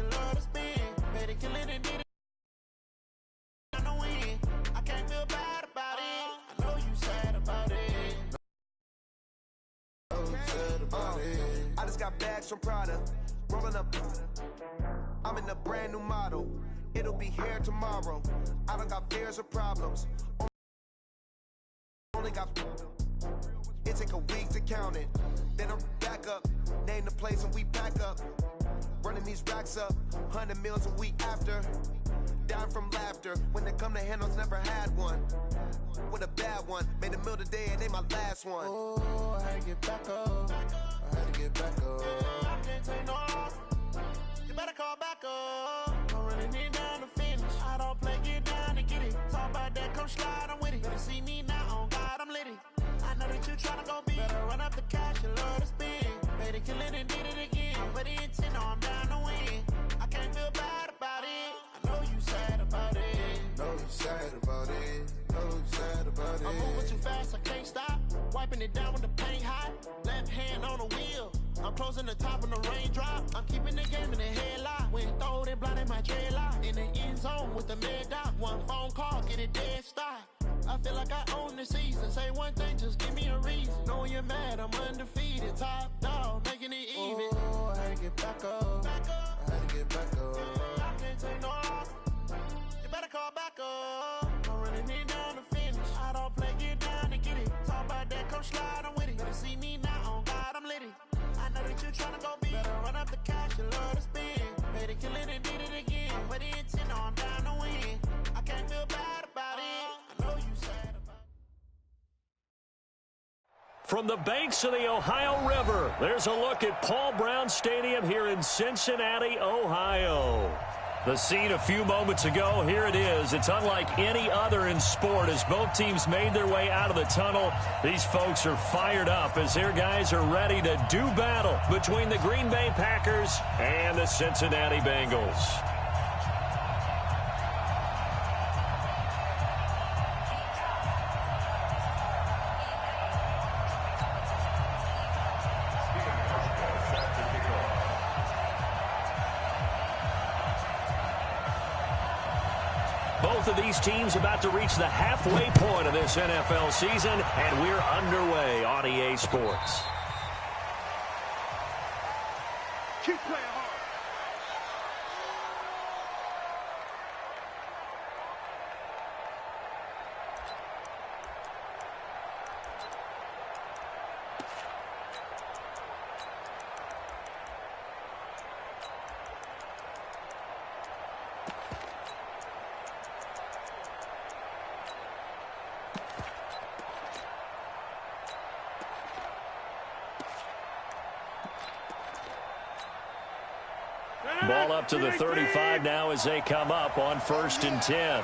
you love to spin. Better kill it and did it. I know when. I can't feel bad about it. I know you sad about it. I just got bags from Prada, rolling up. I'm in a brand new model. It'll be here tomorrow. I don't got fears or problems. Only got. It take a week to count it. Then I'm back up. Name the place and we pack up. Running these racks up. 100 meals a week after. Down from laughter. When they come to handles, never had one. With a bad one. Made a meal today and they my last one. Oh, I had to get back up. I had to get back up. I can't take no loss. You better call back up. I'm running it down to finish. I don't play, get down and get it. Talk about that, come slide, I'm with it. Better see me now, on God, I'm litty. I know that you tryna go big. Better run up the cash, you love to spin. Better kill it and did it again. But the intent, no, I'm down to win. I can't feel bad about it. I know you sad about it. Know you sad about it. Know you sad about it. I'm moving too fast, I can't stop. Wiping it down with the paint hot. Left hand on the wheel. I'm closing the top of the raindrop. I'm keeping the game in the headlock. When throwed it, blinded my dreadlock. In the end zone with the mad dot. One phone call, get it dead stop. I feel like I own the season. Say one thing, just give me a reason. Knowing you're mad, I'm undefeated. Top dog, making it even. Oh, I had to get back up. I had to get back up. I can't take no loss. You better call back up. I'm running it down to finish. I don't play, get down and get it. Talk about that, come slide, I'm with it. Better see me now, on God, I'm litty. I know that you tryna go big. Better run up the cash, you love to spin. Better kill it and did it again. But the intent, no, I'm down to win. I can't feel bad about it. I know you sad about it. From the banks of the Ohio River, there's a look at Paul Brown Stadium here in Cincinnati, Ohio. The scene a few moments ago, here it is. It's unlike any other in sport as both teams made their way out of the tunnel. These folks are fired up as their guys are ready to do battle between the Green Bay Packers and the Cincinnati Bengals. Both of these teams about to reach the halfway point of this NFL season, and we're underway on EA Sports. Keep playing hard. Ball up to the 35 now as they come up on 1st and 10.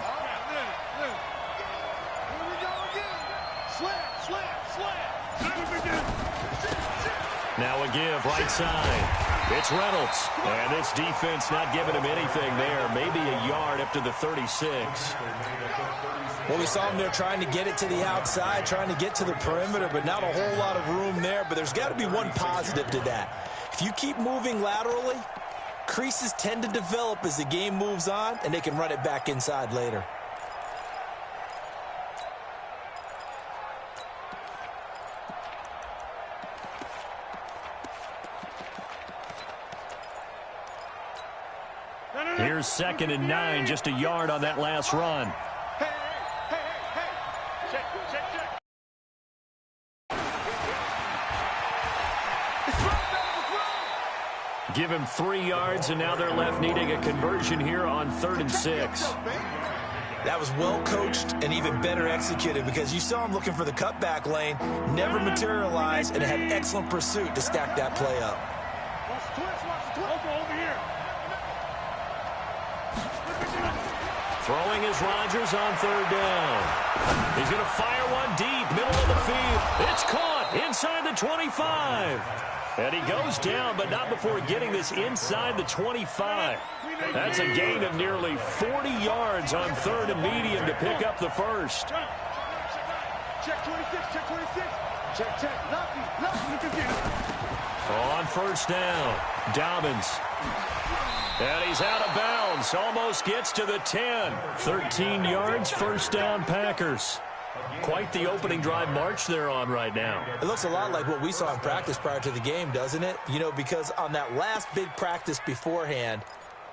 Now a give right side. It's Reynolds. And this defense not giving him anything there. Maybe a yard up to the 36. Well, we saw him there trying to get it to the outside, trying to get to the perimeter, but not a whole lot of room there. But there's got to be one positive to that. If you keep moving laterally, creases tend to develop as the game moves on, and they can run it back inside later. Here's 2nd and 9, just a yard on that last run. Give him 3 yards, and now they're left needing a conversion here on 3rd and 6. That was well coached and even better executed because you saw him looking for the cutback lane, never materialized, and had excellent pursuit to stack that play up. Throwing is Rodgers on 3rd down. He's going to fire one deep, middle of the field. It's caught inside the 25. And he goes down, but not before getting this inside the 25. That's a gain of nearly 40 yards on 3rd and medium to pick up the first. Check 26, check 26. Check, check. Nothing, On first down, Dobbins. And he's out of bounds. Almost gets to the 10. 13 yards, first down, Packers. Quite the opening drive march they're on right now. It looks a lot like what we saw in practice prior to the game, doesn't it? You know, because on that last big practice beforehand,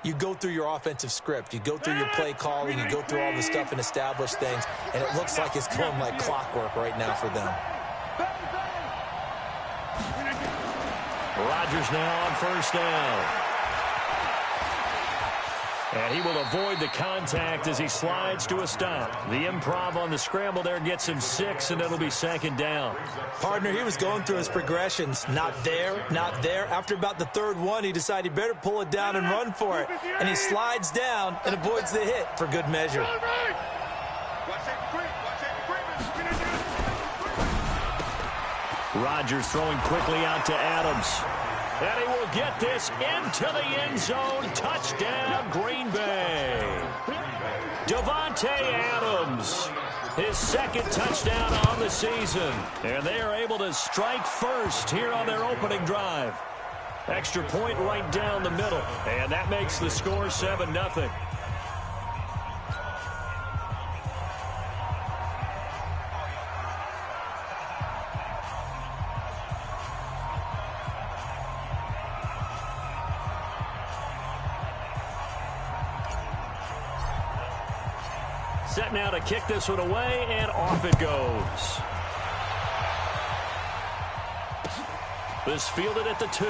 you go through your offensive script. You go through your play calling. You go through all the stuff and establish things. And it looks like it's going like clockwork right now for them. Rodgers now on first down. And he will avoid the contact as he slides to a stop. The improv on the scramble there gets him 6, and it'll be second down. Partner, he was going through his progressions. Not there, not there. After about the third one, he decided he better pull it down and run for it. And he slides down and avoids the hit for good measure. Rodgers throwing quickly out to Adams. And he will get this into the end zone. Touchdown, Green Bay. Davante Adams, his second touchdown on the season. And they are able to strike first here on their opening drive. Extra point right down the middle. And that makes the score 7-0. Set now to kick this one away, and off it goes. This fielded at the 2.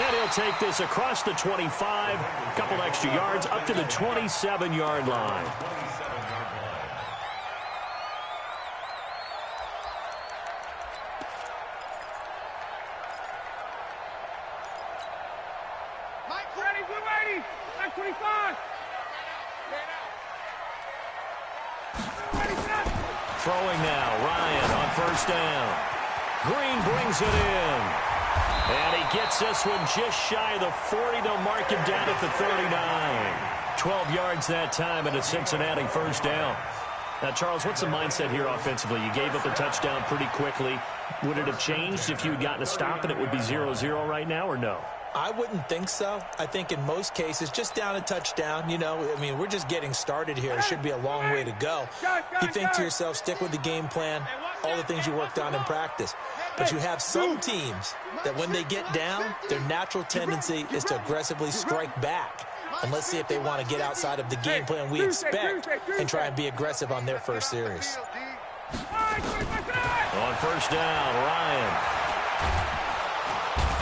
And he'll take this across the 25, a couple extra yards, up to the 27-yard line. Mike, ready, 280, 25. Throwing now, Ryan on first down. Green brings it in. And he gets this one just shy of the 40. They'll mark him down at the 39. 12 yards that time and a Cincinnati first down. Now, Charles, what's the mindset here offensively? You gave up a touchdown pretty quickly. Would it have changed if you had gotten a stop and it would be 0-0 right now, or no? I wouldn't think so. I think in most cases, just down a touchdown, you know, I mean, we're just getting started here. It should be a long way to go. You think to yourself, stick with the game plan, all the things you worked on in practice. But you have some teams that when they get down, their natural tendency is to aggressively strike back. And let's see if they want to get outside of the game plan we expect and try and be aggressive on their first series. On first down, Ryan.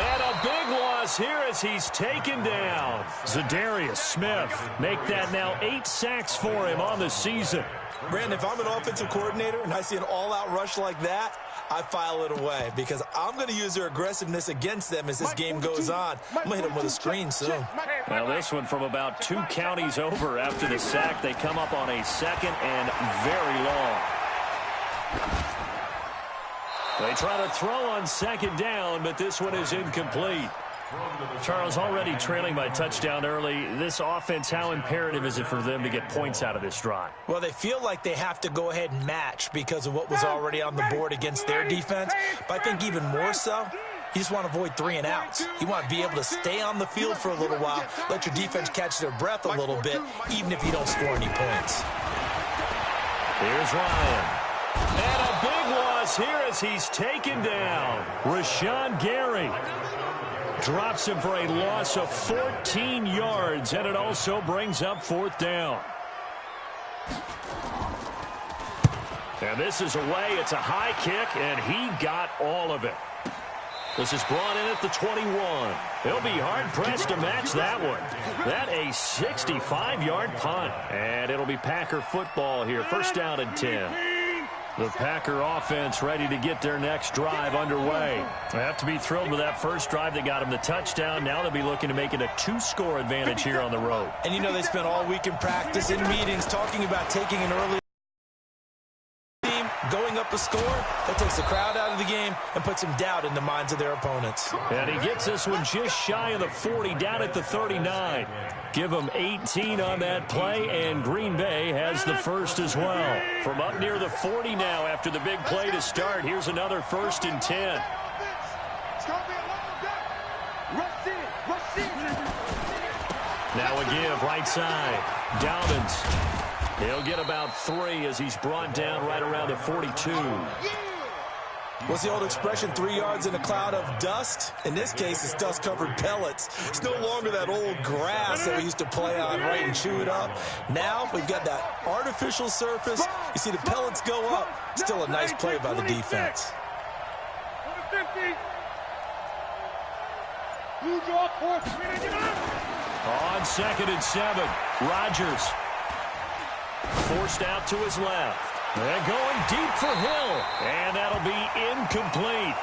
And a big loss here as he's taken down. Zadarius Smith make that now 8 sacks for him on the season. Brandon, if I'm an offensive coordinator and I see an all-out rush like that, I file it away because I'm going to use their aggressiveness against them as this game goes on. I'm going to hit them with a screen soon. Now this one from about 2 counties over after the sack. They come up on a second and very long. They try to throw on second down, but this one is incomplete. Charles, already trailing by touchdown early. This offense, how imperative is it for them to get points out of this drive? Well, they feel like they have to go ahead and match because of what was already on the board against their defense. But I think even more so, you just want to avoid 3 and outs. You want to be able to stay on the field for a little while, let your defense catch their breath a little bit, even if you don't score any points. Here's Ryan. And a big loss here as he's taken down. Rashawn Gary drops him for a loss of 14 yards, and it also brings up 4th down. And this is away. It's a high kick, and he got all of it. This is brought in at the 21. He'll be hard-pressed to match that one. That a 65-yard punt, and it'll be Packer football here. First down and 10. The Packer offense ready to get their next drive underway. They have to be thrilled with that first drive that got them the touchdown. Now they'll be looking to make it a 2-score advantage here on the road. And you know they spent all week in practice, in meetings, talking about taking an early team, going up a score. That takes the crowd out of the game and puts some doubt in the minds of their opponents. And he gets this one just shy of the 40, down at the 39. Give them 18 on that play, and Green Bay has the first as well. From up near the 40 now after the big play to start, here's another 1st and 10. Now a give right side. Dobbins. He'll get about 3 as he's brought down right around the 42. What's the old expression, 3 yards in a cloud of dust? In this case, it's dust-covered pellets. It's no longer that old grass that we used to play on, right, and chew it up. Now we've got that artificial surface. You see the pellets go up. Still a nice play by the defense. On 2nd and 7, Rodgers. Forced out to his left. And going deep for Hill. And that'll be incomplete.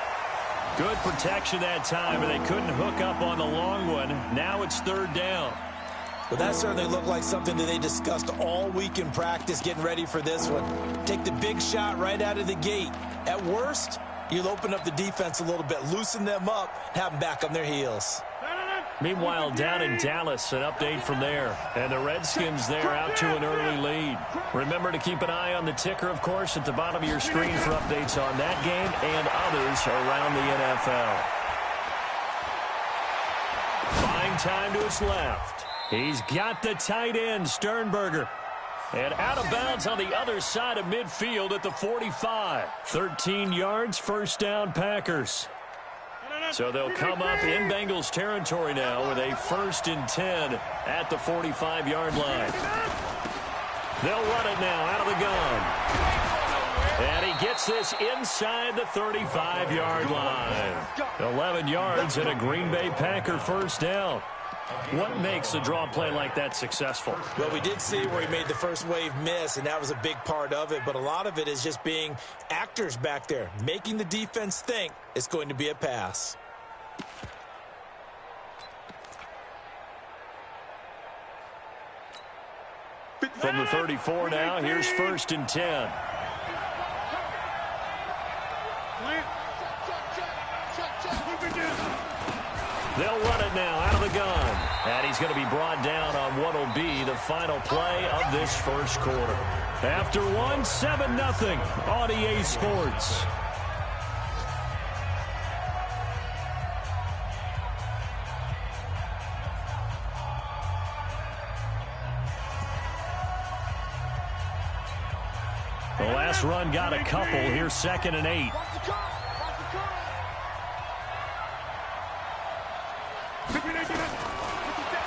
Good protection that time, and they couldn't hook up on the long one. Now it's 3rd down. Well, that certainly looked like something that they discussed all week in practice, getting ready for this one. Take the big shot right out of the gate. At worst, you'll open up the defense a little bit, loosen them up, have them back on their heels. Meanwhile, down in Dallas, an update from there. And the Redskins there out to an early lead. Remember to keep an eye on the ticker, of course, at the bottom of your screen for updates on that game and others around the NFL. Buying time to his left. He's got the tight end, Sternberger. And out of bounds on the other side of midfield at the 45. 13 yards, 1st down, Packers. So they'll come up in Bengals territory now with a 1st and 10 at the 45-yard line. They'll run it now out of the gun. And he gets this inside the 35-yard line. 11 yards and a Green Bay Packer 1st down. What makes a draw play like that successful? Well, we did see where he made the first wave miss, and that was a big part of it. But a lot of it is just being actors back there, making the defense think it's going to be a pass. From the 34 now, here's 1st and 10. They'll run it now out of the gun. And he's going to be brought down on what will be the final play of this 1st quarter. After 1, 7-0 on EA Sports. The last run got a couple. Here's 2nd and 8.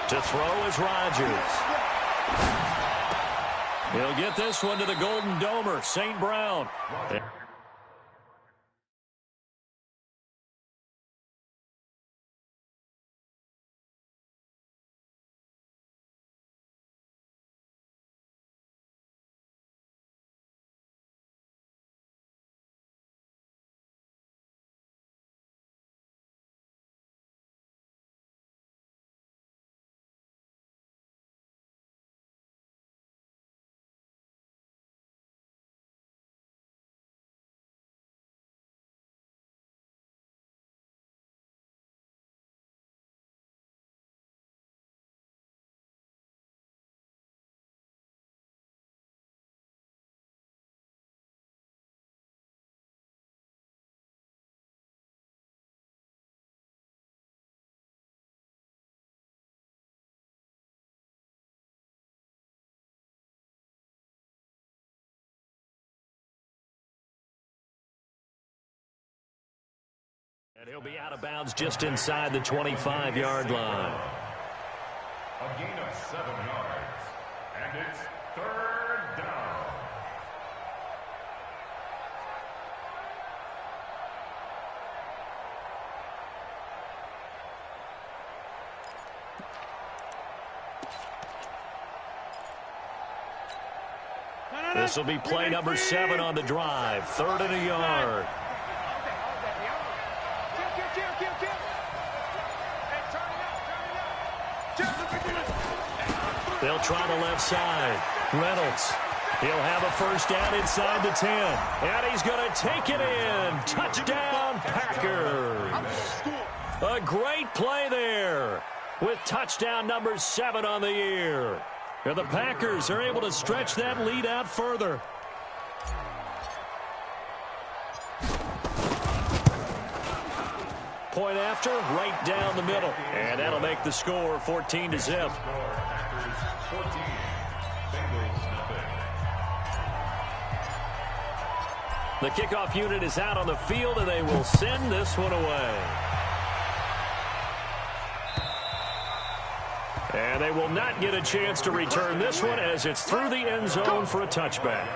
To throw is Rodgers. He'll get this one to the Golden Domer, St. Brown. And he'll be out of bounds just inside the 25-yard line. A gain of 7 yards. And it's 3rd down. This will be play number 7 on the drive. 3rd and a yard. They'll try the left side. Reynolds. He'll have a 1st down inside the 10. And he's going to take it in. Touchdown, Packers. A great play there with touchdown number 7 on the year. And the Packers are able to stretch that lead out further. point after, right down the middle. And that'll make the score 14-0. The kickoff unit is out on the field, and they will send this one away. And they will not get a chance to return this one as it's through the end zone for a touchback.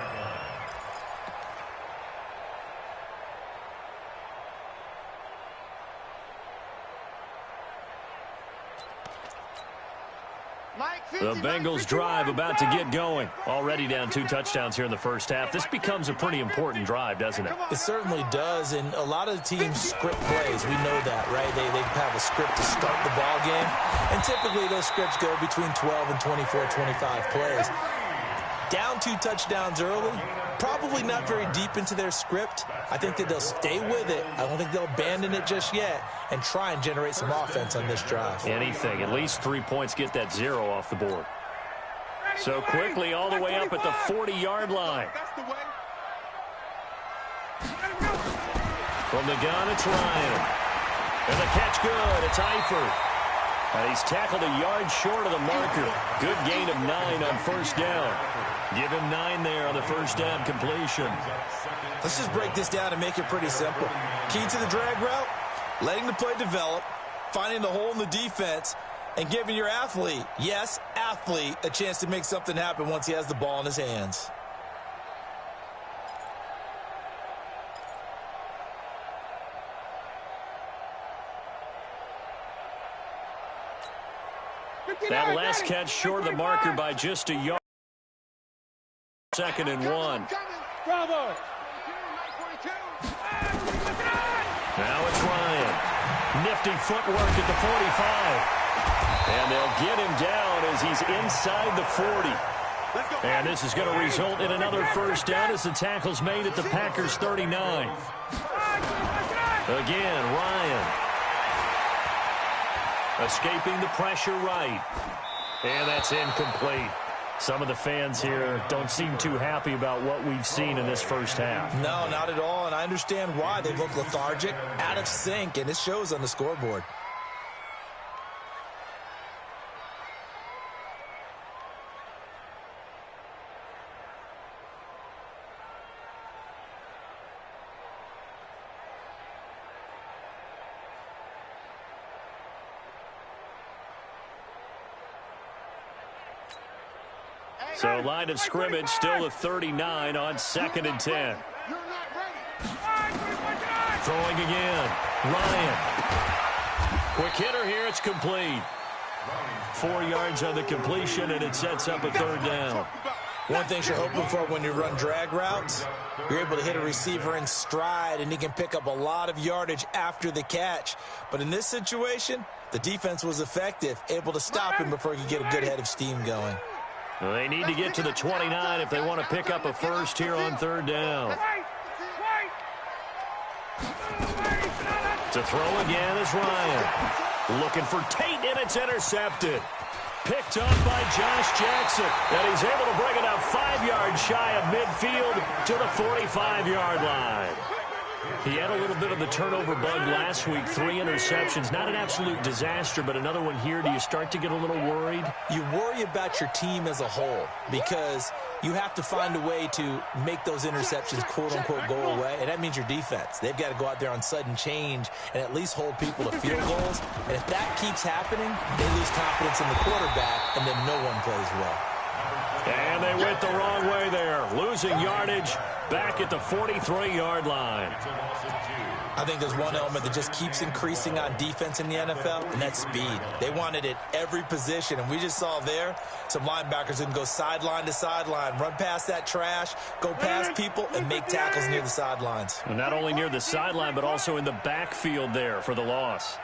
The Bengals drive about to get going. Already down 2 touchdowns here in the first half. This becomes a pretty important drive, doesn't it? It certainly does, and a lot of the teams script plays. We know that, right? They have a script to start the ball game, and typically those scripts go between 12 and 24, 25 plays. Down 2 touchdowns early, probably not very deep into their script. I think that they'll stay with it. I don't think they'll abandon it just yet and try and generate some offense on this drive. Anything. At least 3 points get that 0 off the board. So quickly all the way up at the 40-yard line. From the gun, it's Ryan. And the catch good. It's Eifert. And he's tackled a yard short of the marker. Good gain of 9 on first down. Give him 9 there on the first down completion. Let's just break this down and make it pretty simple. Key to the drag route, letting the play develop, finding the hole in the defense, and giving your athlete, yes, athlete, a chance to make something happen once he has the ball in his hands. That last catch short of the marker by just a yard. 2nd and 1. Bravo. Now it's Ryan. Nifty footwork at the 45. And they'll get him down as he's inside the 40. And this is going to result in another first down as the tackle's made at the Packers' 39. Again, Ryan. Escaping the pressure right. And that's incomplete. Some of the fans here don't seem too happy about what we've seen in this first half. No, not at all, and I understand why. They look lethargic, out of sync, and it shows on the scoreboard. So line of scrimmage still a 39 on 2nd and 10. Throwing again. Ryan. Quick hitter here. It's complete. 4 yards on the completion, and it sets up a 3rd down. One thing you're hoping for when you run drag routes, you're able to hit a receiver in stride, and he can pick up a lot of yardage after the catch. But in this situation, the defense was effective, able to stop him before he could get a good head of steam going. Well, they need to get to the 29 if they want to pick up a first here on 3rd down. To throw again is Ryan. Looking for Tate, and it's intercepted. Picked off by Josh Jackson. And he's able to bring it up 5 yards shy of midfield to the 45-yard line. He had a little bit of the turnover bug last week, 3 interceptions. Not an absolute disaster, but another one here. Do you start to get a little worried? You worry about your team as a whole because you have to find a way to make those interceptions, quote-unquote, go away, and that means your defense. They've got to go out there on sudden change and at least hold people to field goals. And if that keeps happening, they lose confidence in the quarterback, and then no one plays well. And they went the wrong way there, losing yardage back at the 43-yard line. I think there's one element that just keeps increasing on defense in the NFL, and that's speed. They want it at every position, and we just saw there some linebackers who can go sideline to sideline, run past that trash, go past people, and make tackles near the sidelines. And not only near the sideline, but also in the backfield there for the loss.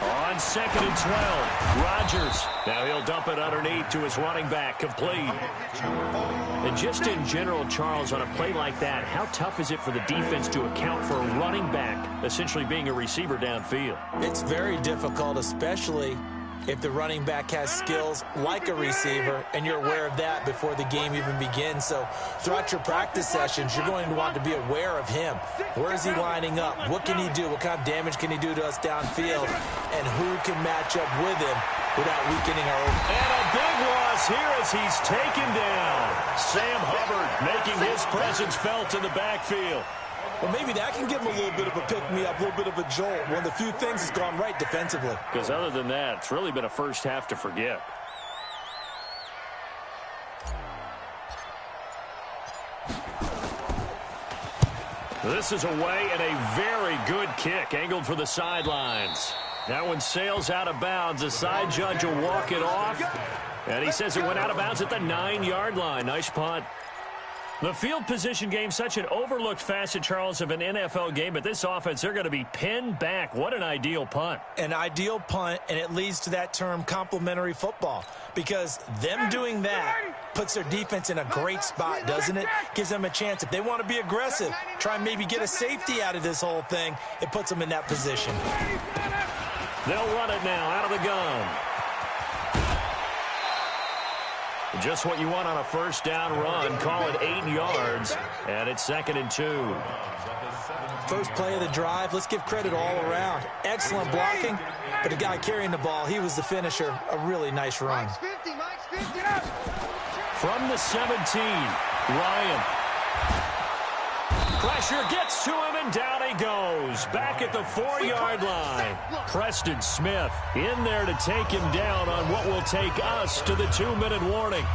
On 2nd and 12, Rodgers. Now he'll dump it underneath to his running back, complete. And just in general, Charles, on a play like that, how tough is it for the defense to account for a running back essentially being a receiver downfield? It's very difficult, especially if the running back has skills like a receiver, and you're aware of that before the game even begins. So throughout your practice sessions, you're going to want to be aware of him. Where is he lining up? What can he do? What kind of damage can he do to us downfield? And who can match up with him without weakening our own? And a big loss here as he's taken down. Sam Hubbard making his presence felt in the backfield. Well, maybe that can give him a little bit of a pick-me-up, a little bit of a jolt. One of the few things that's gone right defensively. Because other than that, it's really been a first half to forget. This is away and a very good kick, angled for the sidelines. That one sails out of bounds. The side judge will walk it off. And he says it went out of bounds at the 9-yard line. Nice punt. The field position game, such an overlooked facet, Charles, of an NFL game. But this offense, they're going to be pinned back. What an ideal punt. An ideal punt, and it leads to that term complementary football. Because them doing that puts their defense in a great spot, doesn't it? Gives them a chance. If they want to be aggressive, try and maybe get a safety out of this whole thing, it puts them in that position. They'll run it now out of the gun. Just what you want on a first down run. Call it 8 yards, and it's 2nd and 2. First play of the drive. Let's give credit all around. Excellent blocking, but the guy carrying the ball, he was the finisher. A really nice run. From the 17, Ryan. Pressure gets to him, and down he goes. Back at the 4-yard line. Preston Smith in there to take him down on what will take us to the 2-minute warning.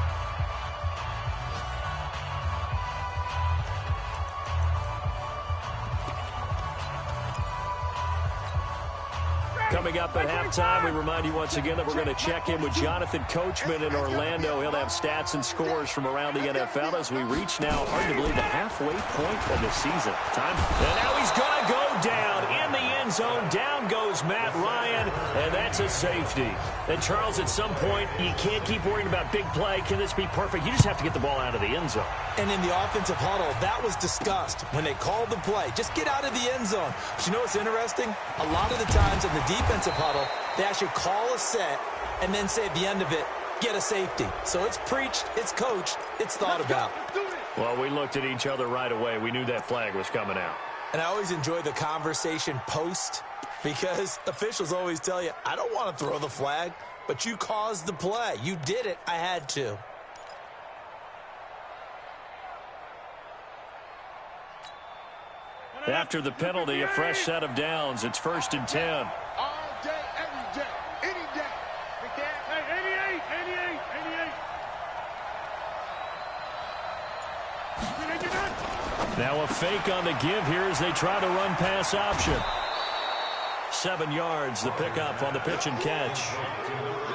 Coming up at halftime, we remind you once again that we're going to check in with Jonathan Coachman in Orlando. He'll have stats and scores from around the NFL as we reach now, hard to believe, the halfway point of the season. Time. And now he's going to go down in the end zone. Down goes Matt Ryan, and that's a safety. And, Charles, at some point, you can't keep worrying about big play. Can this be perfect? You just have to get the ball out of the end zone. And in the offensive huddle, that was discussed when they called the play. Just get out of the end zone. But you know what's interesting? A lot of the times in the defensive huddle, they actually call a set and then say at the end of it, get a safety. So it's preached, it's coached, it's thought about. Well, we looked at each other right away. We knew that flag was coming out. And I always enjoy the conversation post because officials always tell you, I don't want to throw the flag, but you caused the play. You did it. I had to. After the penalty, a fresh set of downs. It's 1st and 10. All day, every day, any day. Hey, 88. Now a fake on the give here as they try to run pass option. 7 yards, the pickup on the pitch and catch.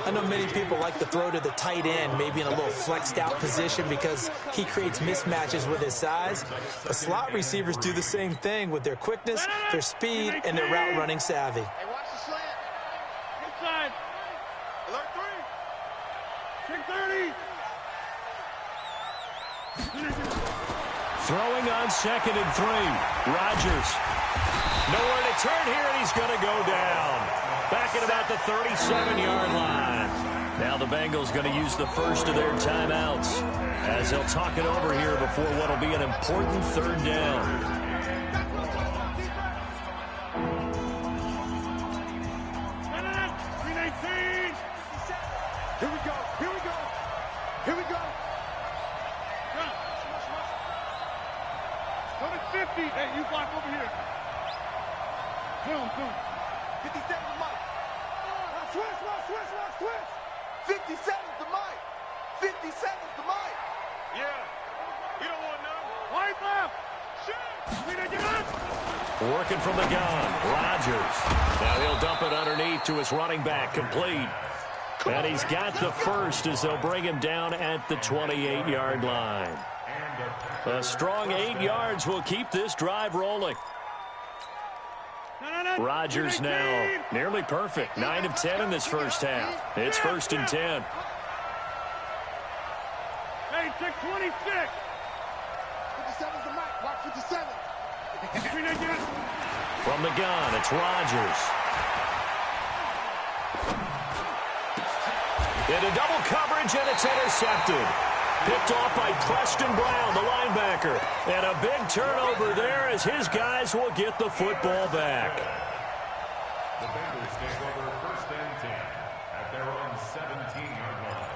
I know many people like to throw to the tight end, maybe in a little flexed out position because he creates mismatches with his size. But slot receivers do the same thing with their quickness, their speed, and their route running savvy. Hey, watch the slant. Inside. Alert 3. 30. Throwing on 2nd and 3. Rodgers. Nowhere to turn here, and he's going to go down. Back at about the 37-yard line. Now the Bengals going to use the first of their timeouts as they'll talk it over here before what will be an important 3rd down. Here we go. Here we go. Go to 50. Hey, you block over here. Boom. 57 to Mike. Switch. 57 to Mike. 57 to Mike. Yeah. You don't want none. Right left. Shoot. Working from the gun, Rodgers. Now he'll dump it underneath to his running back, complete. And he's got the first as they'll bring him down at the 28-yard line. A strong 8 yards will keep this drive rolling. Rodgers now nearly perfect. 9 of 10 in this first half. It's 1st and 10. Hey, check 26. 57's the mic. Watch 57. From the gun, it's Rodgers. Into double coverage, and it's intercepted. Picked off by Preston Brown, the linebacker. And a big turnover there as his guys will get the football back. The Bengals take over 1st and 10 at their own 17-yard line.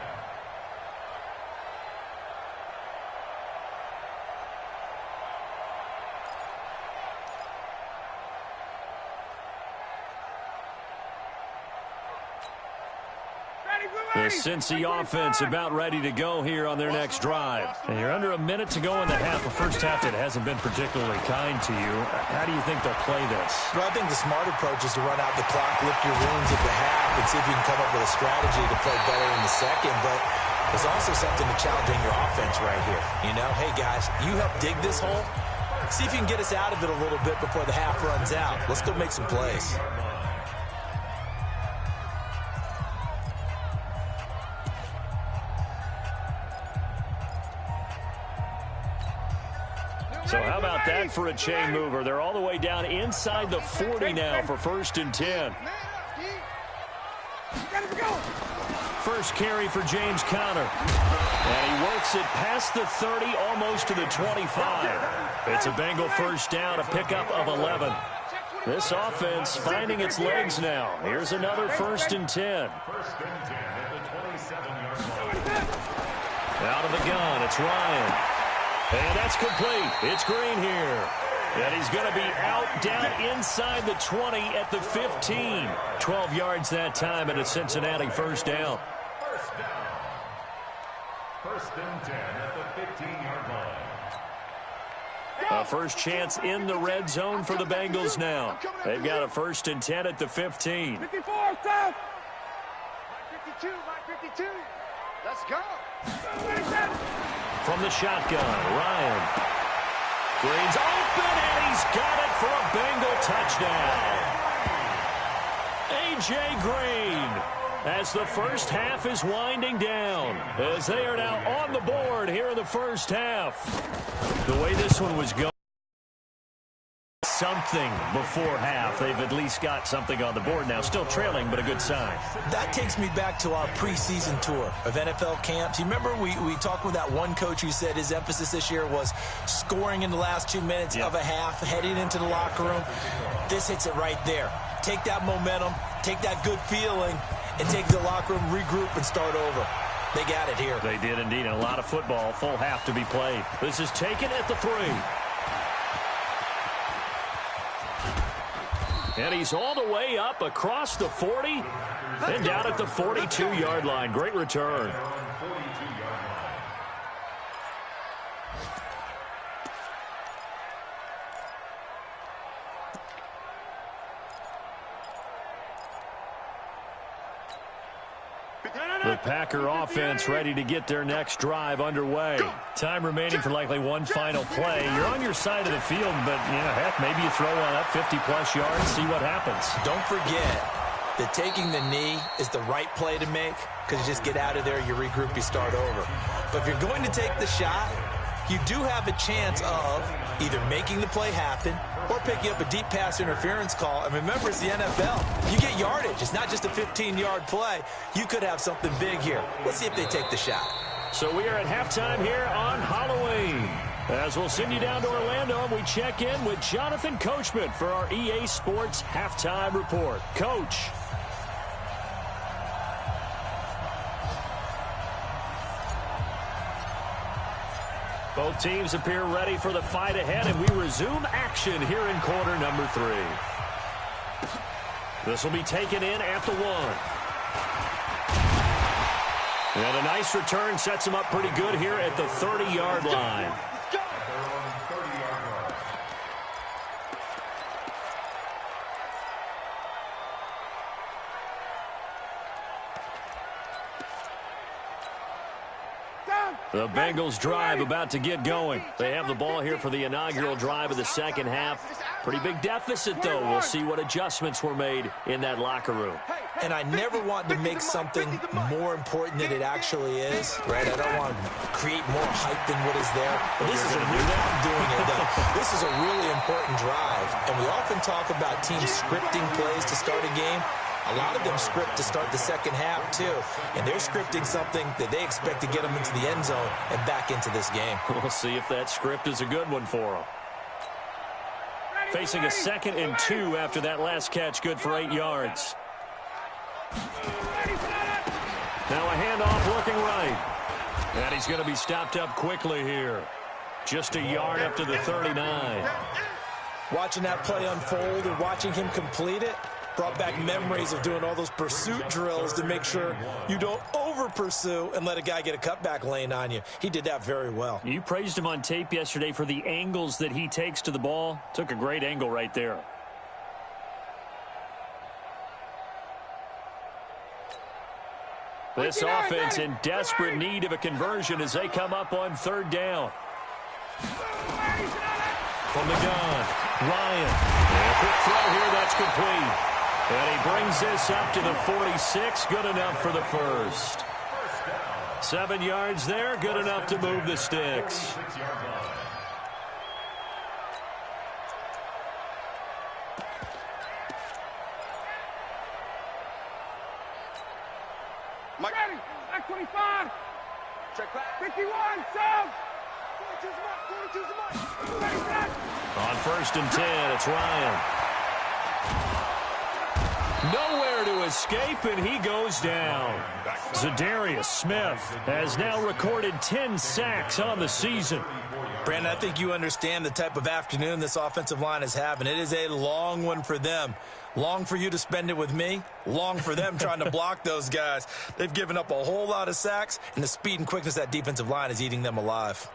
The Cincy offense about ready to go here on their next drive. And you're under a minute to go in the half. A first half that hasn't been particularly kind to you. How do you think they'll play this? Well, I think the smart approach is to run out the clock, lift your wounds at the half, and see if you can come up with a strategy to play better in the second. But there's also something to challenging your offense right here. You know, hey, guys, you help dig this hole. See if you can get us out of it a little bit before the half runs out. Let's go make some plays. So how about that for a chain mover? They're all the way down inside the 40 now for 1st and 10. First carry for James Conner. And he works it past the 30, almost to the 25. It's a Bengal first down, a pickup of 11. This offense finding its legs now. Here's another 1st and 10. 1st and 10 at the 27-yard line. Out of the gun, it's Ryan. And that's complete. It's Green here. And he's going to be out down inside the 20 at the 15. 12 yards that time at a Cincinnati first down. First down. 1st and 10 at the 15-yard line. A first chance in the red zone for the Bengals now. They've got a 1st and 10 at the 15. 54, stop. 52, 52. Let's go. From the shotgun, Ryan. Green's open, and he's got it for a Bengal touchdown. A.J. Green, as the first half is winding down, as they are now on the board here in the first half. The way this one was going, something before half. They've at least got something on the board now. Still trailing, but a good sign. That takes me back to our preseason tour of NFL camps. You remember we talked with that one coach who said his emphasis this year was scoring in the last 2 minutes of a half, heading into the locker room. This hits it right there. Take that momentum, take that good feeling, and take the locker room, regroup, and start over. They got it here. They did indeed, and a lot of football, full half to be played. This is taken at the 3. And he's all the way up across the 40 and down at the 42-yard line. Great return. The Packer offense ready to get their next drive underway. Time remaining for likely one final play. You're on your side of the field, but, you know, heck, maybe you throw one up 50-plus yards, see what happens. Don't forget that taking the knee is the right play to make, because you just get out of there, you regroup, you start over. But if you're going to take the shot, you do have a chance of either making the play happen or picking up a deep pass interference call. And remember, it's the NFL. You get yardage. It's not just a 15-yard play. You could have something big here. Let's see if they take the shot. So we are at halftime here on Halloween. As we'll send you down to Orlando, and we check in with Jonathan Coachman for our EA Sports Halftime Report. Coach. Both teams appear ready for the fight ahead, and we resume action here in quarter number 3. This will be taken in at the 1. And a nice return sets him up pretty good here at the 30-yard line. The Bengals drive about to get going. They have the ball here for the inaugural drive of the second half. Pretty big deficit, though. We'll see what adjustments were made in that locker room. And I never want to make something more important than it actually is, right? I don't want to create more hype than what is there. But this is a real, I'm doing it, though. This is a really important drive. And we often talk about teams scripting plays to start a game. A lot of them script to start the second half, too. And they're scripting something that they expect to get them into the end zone and back into this game. We'll see if that script is a good one for them. Facing a 2nd and 2 after that last catch, good for 8 yards. Now a handoff looking right. And he's going to be stopped up quickly here. Just a yard up to the 39. Watching that play unfold and watching him complete it brought back memories of doing all those pursuit drills to make sure you don't over-pursue and let a guy get a cutback lane on you. He did that very well. You praised him on tape yesterday for the angles that he takes to the ball. Took a great angle right there. This offense in desperate need of a conversion as they come up on 3rd down. From the gun, Ryan. And a quick throw here, that's complete. And he brings this up to the 46, good enough for the first. 7 yards there, good enough to move the sticks. Mike. 25. Check back. 51, Sam. 42's the mark. On 1st and 10, it's Ryan. Nowhere to escape, and he goes down. Zadarius Smith has now recorded 10 sacks on the season. Brandon, I think you understand the type of afternoon this offensive line is having. It is a long one for them. Long for you to spend it with me. Long for them trying to block those guys. They've given up a whole lot of sacks, and the speed and quickness of that defensive line is eating them alive.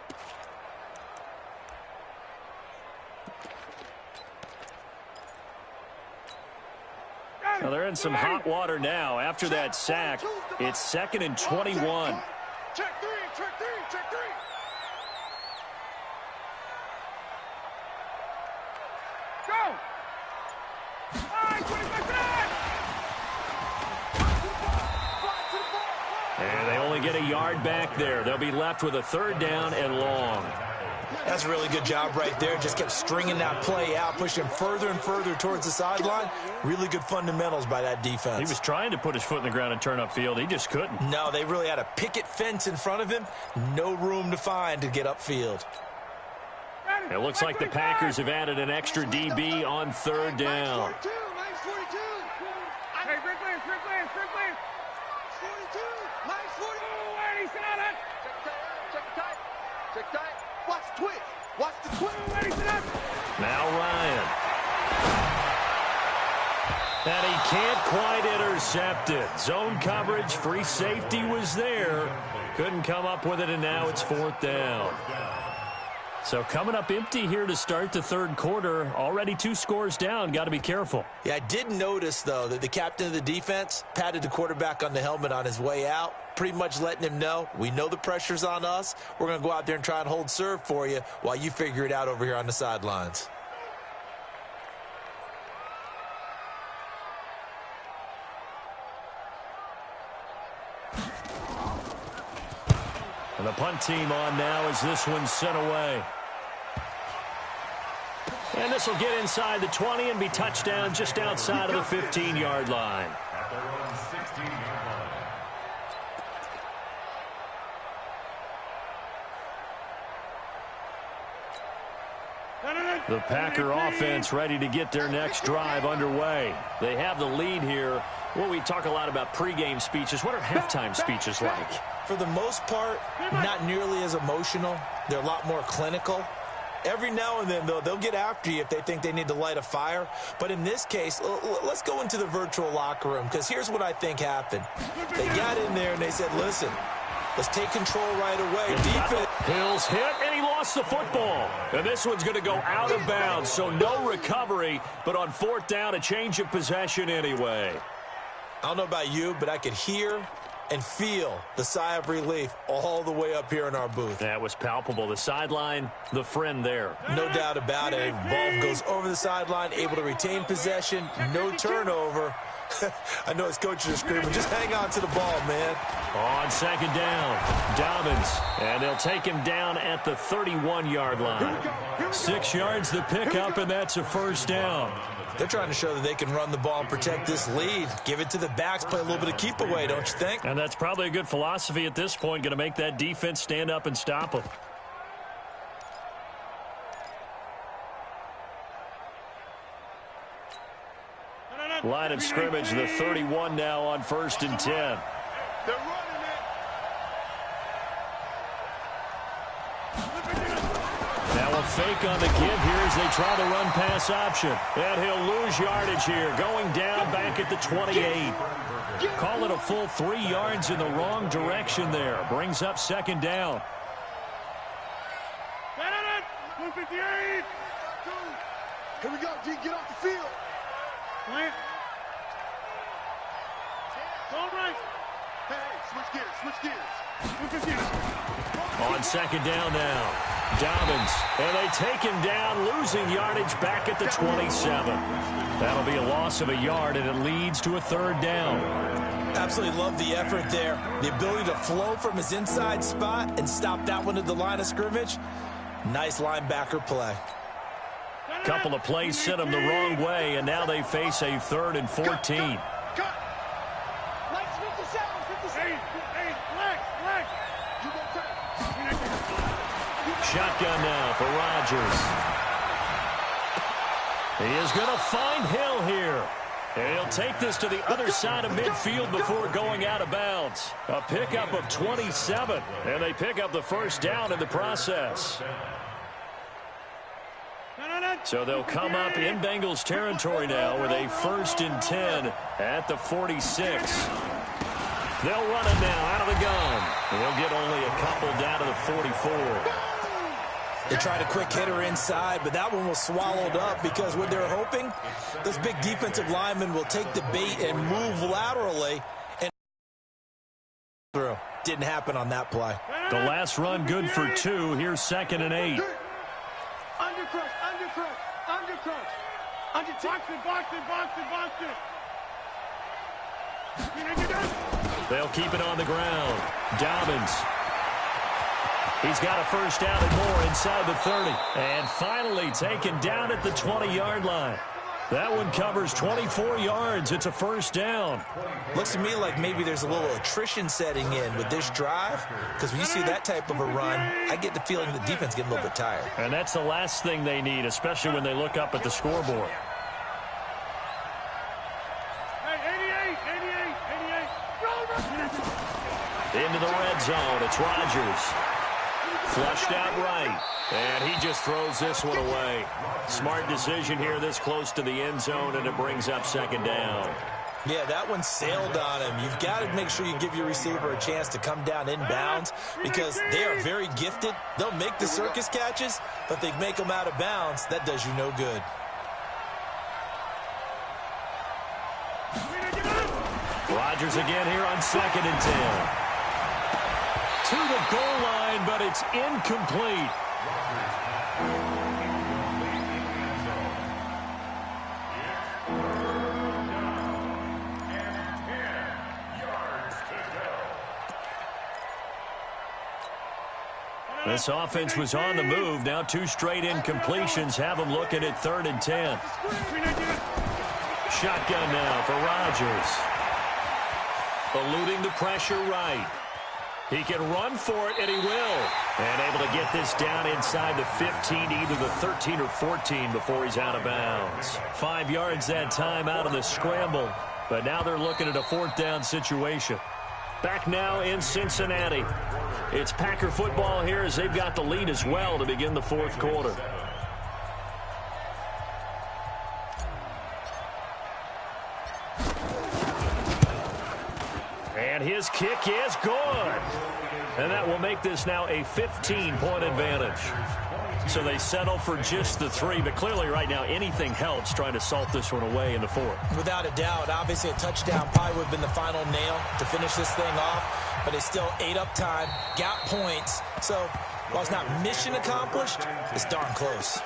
Well, they're in some hot water now. After that sack, it's 2nd and 21. Check 3, check 3, check 3. Go! And they only get a yard back there. They'll be left with a 3rd down and long. That's a really good job right there. Just kept stringing that play out, pushing further and further towards the sideline. Really good fundamentals by that defense. He was trying to put his foot in the ground and turn upfield. He just couldn't. No, they really had a picket fence in front of him. No room to find to get upfield. It looks like the Packers have added an extra DB on 3rd down. Hey, Strickland. 42, nice 42. Where he sit on it? Check tight. Watch the twitch. Watch the twitch. Where he sit on? Now Ryan. And he can't quite intercept it. Zone coverage, free safety was there. Couldn't come up with it, and now it's 4th down. So coming up empty here to start the 3rd quarter. Already 2 scores down. Got to be careful. Yeah, I did notice, though, that the captain of the defense patted the quarterback on the helmet on his way out, pretty much letting him know, we know the pressure's on us. We're going to go out there and try and hold serve for you while you figure it out over here on the sidelines. And the punt team on now as this one's sent away. And this will get inside the 20 and be touchdown just outside of the 15-yard line. At their own 16-yard line. The Packer offense ready to get their next drive underway. They have the lead here. Well, we talk a lot about pregame speeches. What are halftime speeches like? For the most part, not nearly as emotional. They're a lot more clinical. Every now and then, though, they'll get after you if they think they need to light a fire. But in this case, let's go into the virtual locker room, because here's what I think happened. They got in there and they said, listen, let's take control right away. Defense. Hills hit, and he lost the football. And this one's going to go out of bounds, so no recovery. But on 4th down, a change of possession anyway. I don't know about you, but I could hear and feel the sigh of relief all the way up here in our booth. That was palpable. The sideline, the friend there. No doubt about it. Ball goes over the sideline, able to retain possession, no turnover. I know his coaches are screaming, just hang on to the ball, man. On 2nd down, Dobbins, and they'll take him down at the 31-yard line. 6 yards the pickup, and that's a 1st down. They're trying to show that they can run the ball and protect this lead. Give it to the backs, play a little bit of keep away, don't you think? And that's probably a good philosophy at this point, going to make that defense stand up and stop them. Line of scrimmage, the 31 now on 1st and 10. They're running it. Now a fake on the give here as they try the run pass option. And he'll lose yardage here, going down back at the 28. Call it a full 3 yards in the wrong direction there. Brings up 2nd down. 158. Here we go, G. Get off the field. Plant. All right. Hey, switch gears. On 2nd down now, Dobbins. And they take him down, losing yardage back at the 27. That'll be a loss of a yard, and it leads to a 3rd down. Absolutely love the effort there. The ability to flow from his inside spot and stop that one at the line of scrimmage. Nice linebacker play. Couple of plays sent them the wrong way, and now they face a 3rd and 14. Shotgun now for Rodgers. He is going to find Hill here. And he'll take this to the other side of midfield before going out of bounds. A pickup of 27, and they pick up the 1st down in the process. So they'll come up in Bengals territory now with a 1st and 10 at the 46. They'll run it now out of the gun. They'll get only a couple down to the 44. They tried a quick hitter inside, but that one was swallowed up because what they're hoping, those big defensive linemen will take the bait and move laterally. And through. Didn't happen on that play. The last run good for 2. Here's 2nd and 8. Undercrush. Box it. They'll keep it on the ground. Dobbins. He's got a 1st down and more inside the 30. And finally taken down at the 20-yard line. That one covers 24 yards. It's a 1st down. Looks to me like maybe there's a little attrition setting in with this drive, because when you see that type of a run, I get the feeling the defense getting a little bit tired. And that's the last thing they need, especially when they look up at the scoreboard. Hey, 88. Into the red zone. It's Rodgers. Flushed out right. And he just throws this one away. Smart decision here this close to the end zone, and it brings up 2nd down. Yeah, that one sailed on him. You've got to make sure you give your receiver a chance to come down inbounds because they are very gifted. They'll make the circus catches, but if they make them out of bounds, that does you no good. Rodgers again here on 2nd and 10. To the goal line, but it's incomplete. This offense was on the move. Now 2 straight incompletions have them looking at 3rd and 10. Shotgun now for Rodgers. Eluding the pressure right. He can run for it, and he will. And able to get this down inside the 15, either the 13 or 14 before he's out of bounds. 5 yards that time out of the scramble. But now they're looking at a 4th down situation. Back now in Cincinnati. It's Packer football here as they've got the lead as well to begin the 4th quarter. And his kick is good. And that will make this now a 15-point advantage. So they settle for just the 3, but clearly right now anything helps trying to salt this one away in the 4th. Without a doubt, obviously a touchdown probably would have been the final nail to finish this thing off, but it's still ate up time, got points. So while it's not mission accomplished, it's darn close.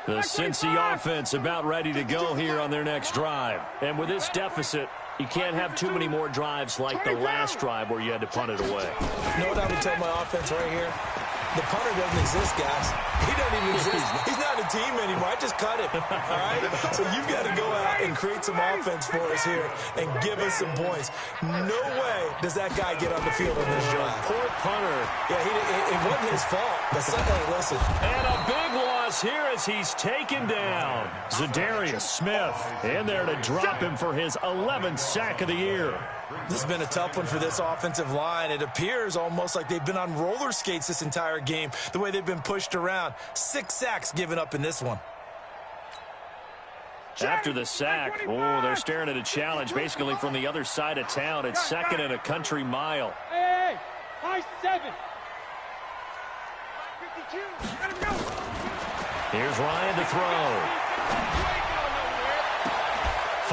The Cincy offense about ready to go here on their next drive. And with this deficit, you can't have too many more drives like the last drive where you had to punt it away. You know what I would tell my offense right here? The punter doesn't exist, guys. He doesn't even exist. He's not a team anymore. I just cut him, all right? So you've got to go out and create some offense for us here and give us some points. No way does that guy get on the field on this drive. Poor punter. Yeah, it wasn't his fault. But hey, listen. And a big loss here as he's taken down. Zadarius Smith in there to drop him for his 11th sack of the year. This has been a tough one for this offensive line. It appears almost like they've been on roller skates this entire game, the way they've been pushed around. 6 sacks given up in this one. After the sack, they're staring at a challenge basically from the other side of town. It's second and a country mile. Hey, 5-7. 52. Let him go. Here's Ryan to throw.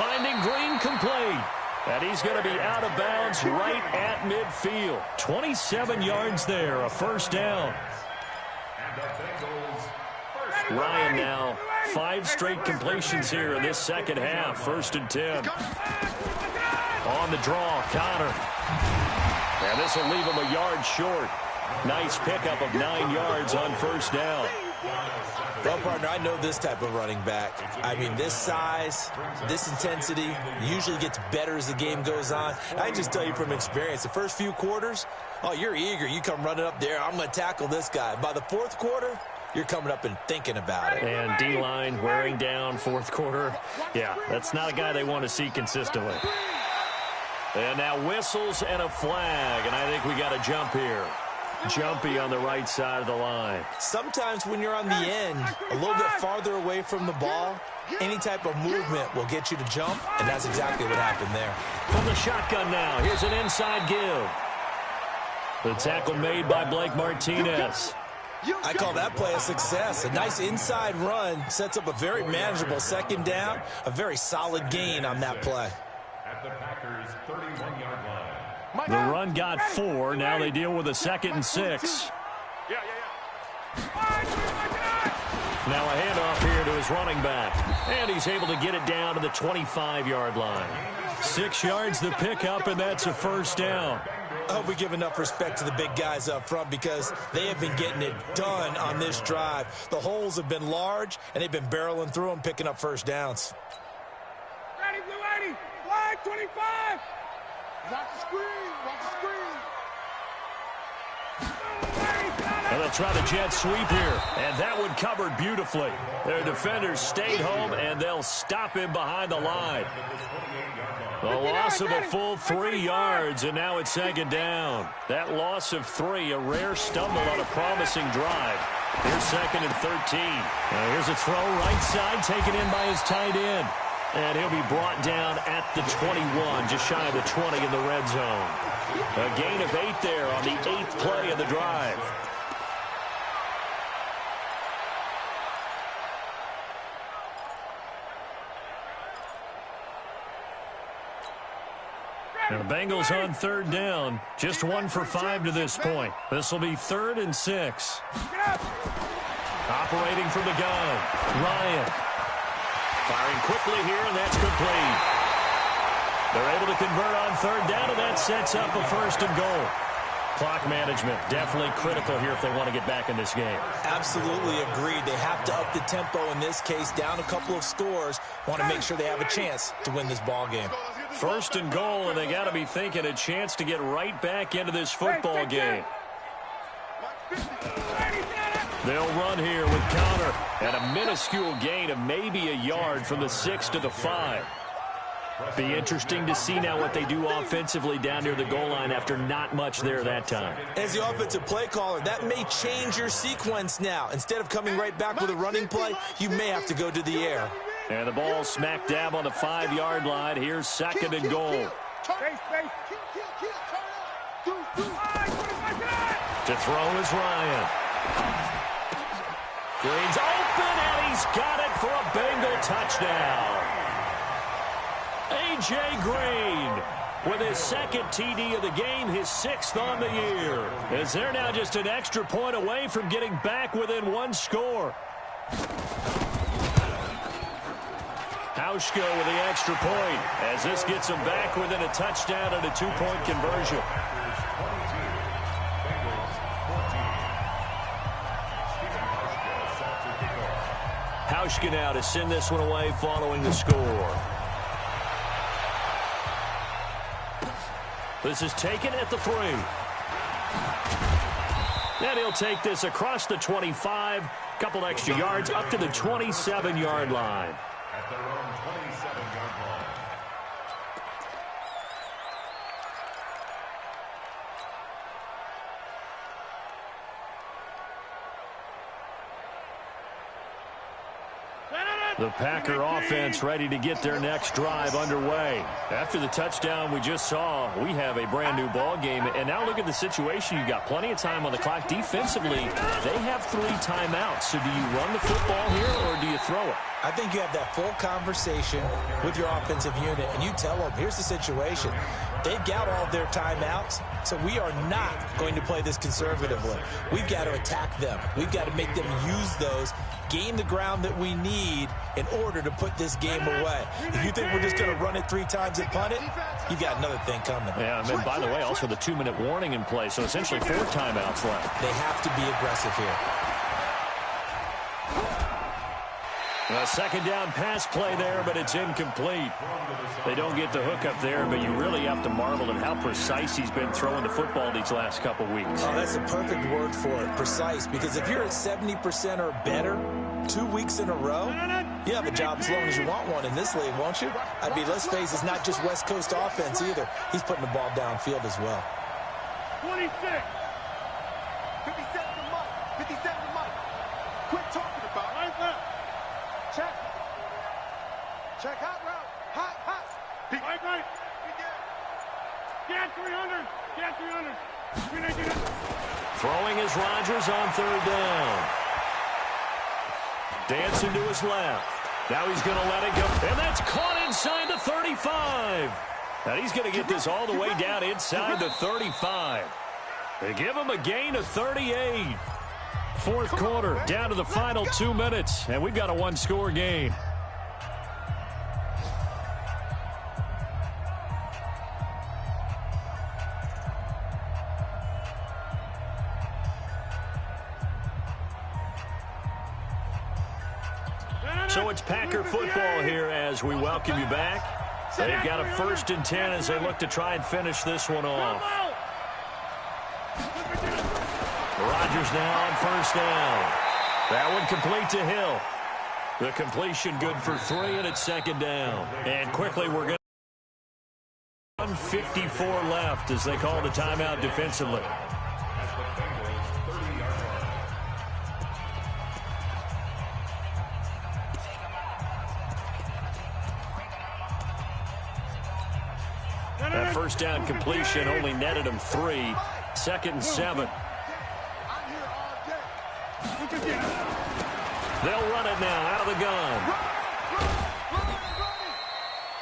Finding Green complete. And he's going to be out of bounds right at midfield. 27 yards there, a first down. Ryan now 5 straight completions here in this second half. 1st and 10. On the draw, Connor. And this will leave him a yard short. Nice pickup of 9 yards on first down. Well, partner, I know this type of running back. I mean, this size, this intensity usually gets better as the game goes on. I can just tell you from experience, the first few quarters, you're eager. You come running up there, I'm going to tackle this guy. By the 4th quarter, you're coming up and thinking about it. And D-line wearing down 4th quarter. Yeah, that's not a guy they want to see consistently. And now whistles and a flag, and I think we got a jump here. Jumpy on the right side of the line. Sometimes when you're on the end, a little bit farther away from the ball, any type of movement will get you to jump, and that's exactly what happened there. From the shotgun now, here's an inside give. The tackle made by Blake Martinez. I call that play a success. A nice inside run sets up a very manageable second down, a very solid gain on that play. At the Packers' 31-yard line. The run got 4. Now they deal with a 2nd and 6. Now a handoff here to his running back. And he's able to get it down to the 25-yard line. 6 yards the pickup, and that's a first down. I hope we give enough respect to the big guys up front because they have been getting it done on this drive. The holes have been large, and they've been barreling through them, picking up first downs. Ready, blue 80. Flag 25. Watch the screen. Watch the screen. And they'll try the jet sweep here. And that one covered beautifully. Their defenders stayed home, and they'll stop him behind the line. The loss of a full 3 yards, and now it's 2nd down. That loss of 3, a rare stumble on a promising drive. Here's 2nd and 13. Now here's a throw right side, taken in by his tight end. And he'll be brought down at the 21, just shy of the 20 in the red zone. A gain of 8 there on the 8th play of the drive. And the Bengals on 3rd down. Just 1 for 5 to this point. This will be 3rd and 6. Operating from the gun, Ryan. Firing quickly here, and that's complete. They're able to convert on 3rd down, and that sets up a 1st and goal. Clock management, definitely critical here if they want to get back in this game. Absolutely agreed. They have to up the tempo in this case, down a couple of scores. Want to make sure they have a chance to win this ball game. 1st and goal, and they got to be thinking a chance to get right back into this football game. They'll run here with Connor, and a minuscule gain of maybe a yard from the 6 to the 5. Be interesting to see now what they do offensively down near the goal line after not much there that time. As the offensive play caller, that may change your sequence now. Instead of coming right back with a running play, you may have to go to the air. And the ball smack dab on the 5-yard line. Here's 2nd and goal. To throw is Ryan. Green's open, and he's got it for a Bengal touchdown. A.J. Green with his 2nd TD of the game, his 6th on the year. As they're now just an extra point away from getting back within 1 score. Hauschka with the extra point as this gets him back within a touchdown and a two-point conversion. Hauschka now to send this one away following the score. This is taken at the 3. And he'll take this across the 25, couple extra yards up to the 27-yard line. At their own 27-yard line. The Packer offense ready to get their next drive underway. After the touchdown we just saw, we have a brand new ball game. And now look at the situation. You've got plenty of time on the clock. Defensively, they have 3 timeouts. So do you run the football here or do you throw it? I think you have that full conversation with your offensive unit, and you tell them, here's the situation. They've got all their timeouts, so we are not going to play this conservatively. We've got to attack them. We've got to make them use those, gain the ground that we need in order to put this game away. If you think we're just going to run it 3 times and punt it, you've got another thing coming. Yeah, and by the way, also the 2-minute warning in play, so essentially 4 timeouts left. They have to be aggressive here. A second down pass play there, but it's incomplete. They don't get the hook up there, but you really have to marvel at how precise he's been throwing the football these last couple weeks. Oh, that's a perfect word for it, precise, because if you're at 70% or better 2 weeks in a row, you have a job as long as you want one in this league, won't you? I mean, let's face it, it's not just West Coast offense either. He's putting the ball downfield as well. 26. 57 to Mike. 57 to Mike. Quit talking about it. Right left. Check. Check hot route. Hot, hot. Right. Get 300. Get 300. Throwing is Rodgers on 3rd down. Dancing to his left. Now he's going to let it go. And that's caught inside the 35. Now he's going to get this all the way down inside the 35. They give him a gain of 38. 4th quarter, down to the final 2 minutes, and we've got a 1-score game. So it's Packer football here as we welcome you back. They've got a 1st and 10 as they look to try and finish this one off. Rodgers now on 1st down. That one complete to Hill. The completion good for 3, and it's 2nd down. And quickly we're going to 1:54 left as they call the timeout defensively. That 1st down completion only netted him 3. 2nd and 7. They'll run it now out of the gun.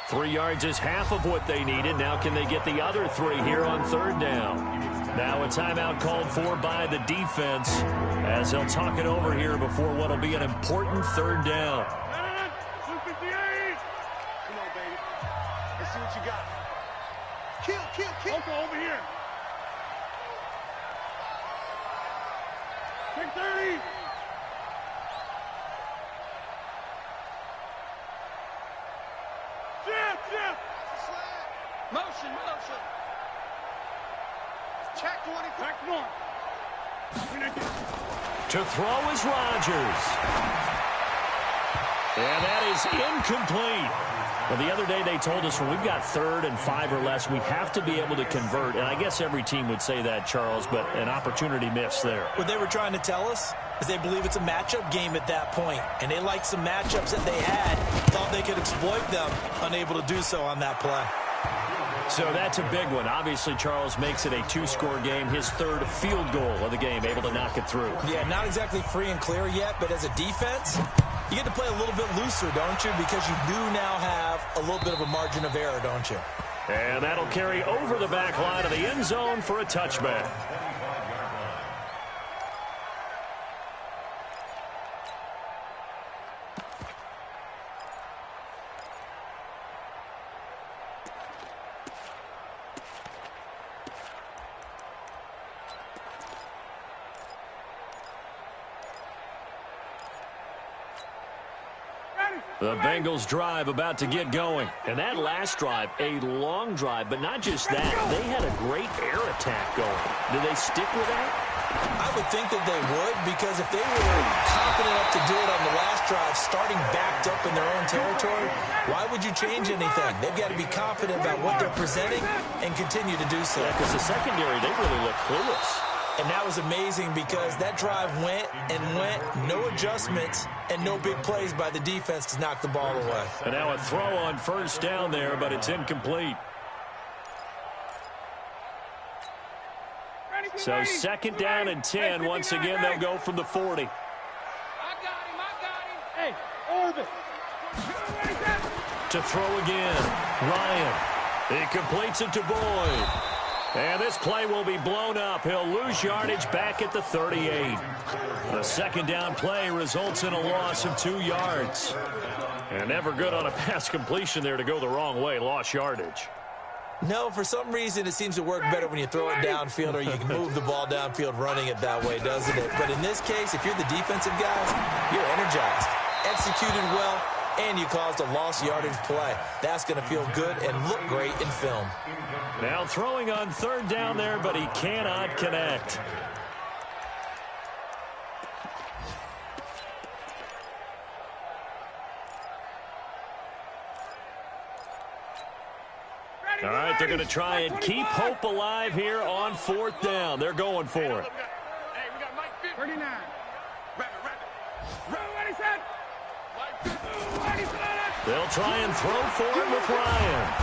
3 yards is half of what they needed. Now can they get the other 3 here on 3rd down? Now a timeout called for by the defense as they'll talk it over here before what will be an important 3rd down. Come on, baby. Let's see what you got. Kill. Over here. Take 30. Shift. Motion. Check 20. Check 1. To throw is Rodgers. And that is incomplete. Well, the other day they told us when we've got 3rd and 5 or less, we have to be able to convert. And I guess every team would say that, Charles, but an opportunity missed there. What they were trying to tell us is they believe it's a matchup game at that point, and they liked some matchups that they had, thought they could exploit them, unable to do so on that play. So that's a big one. Obviously, Charles makes it a 2-score game, his 3rd field goal of the game, able to knock it through. Yeah, not exactly free and clear yet, but as a defense, you get to play a little bit looser, don't you? Because you do now have a little bit of a margin of error, don't you? And that'll carry over the back line of the end zone for a touchback. The Bengals drive about to get going. And that last drive, a long drive, but not just that. They had a great air attack going. Do they stick with that? I would think that they would, because if they were confident enough to do it on the last drive, starting backed up in their own territory, why would you change anything? They've got to be confident about what they're presenting and continue to do so. Yeah, because the secondary, they really look clueless. And that was amazing because that drive went and went, no adjustments, and no big plays by the defense to knock the ball away. And now a throw on first down there, but it's incomplete. So second down and 10. Once again, they'll go from the 40. I got him. Hey, Orbit. To throw again, Ryan. He completes it to Boyd. And this play will be blown up. He'll lose yardage back at the 38. The second down play results in a loss of 2 yards. And never good on a pass completion there to go the wrong way. Lost yardage. No, for some reason, it seems to work better when you throw it downfield or you can move the ball downfield running it that way, doesn't it? But in this case, if you're the defensive guys, you're energized, executed well, and you caused a lost yardage play. That's going to feel good and look great in film. Now throwing on third down there, but he cannot connect. All right, they're going to try and keep hope alive here on fourth down. They're going for it. Hey, we got Mike 39. They'll try and throw for it with Ryan.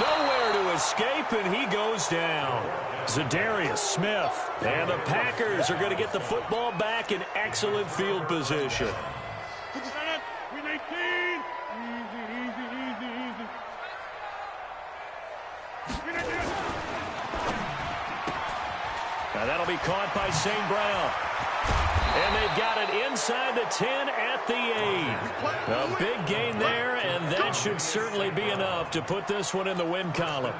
Nowhere to escape, and he goes down. Zadarius Smith. And the Packers are going to get the football back in excellent field position. We need 18. Easy. Now that'll be caught by St. Brown. And they've got it inside the 10 at the 8. A big gain there, and that should certainly be enough to put this one in the win column.